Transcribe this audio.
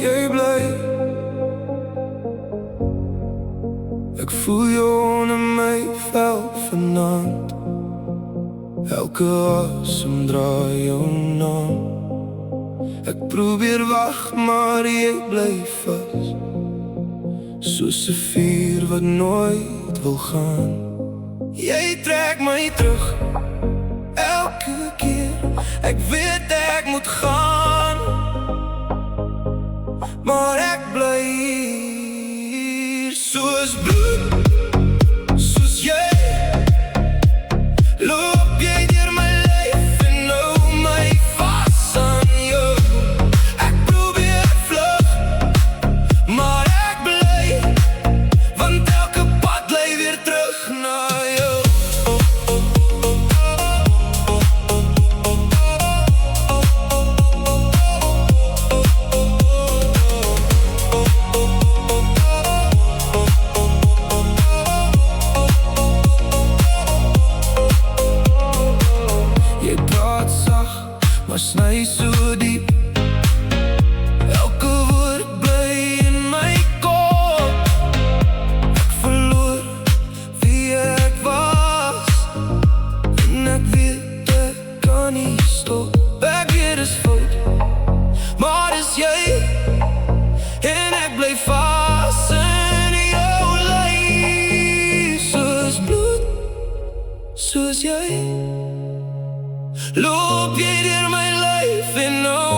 Jy bly. Ek voel jou onder my vel vanaand. Elke asem draai jou naam. Ek probeer wag, maar jy bly vas, soos 'n vuur wat nooit wil gaan. Jy trek my terug, elke keer. Ek weet ek moet gaan, maar ek bly hier. Soos bloed, soos jy, loop jy deur my lyf en hou my vas aan jou. Ek probeer vlug, maar ek bly, want elke pad lei weer terug na jou. Jy praat sag, maar sny so diep. Elke woord bly in my kop. Ek verloor wie ek was, en ek weet ek kan nie stop. Ek weet is fout, maar dis jy, en ek bly vas in jou lyf. Soos bloed, soos jy, loop jy deur my lyf en nou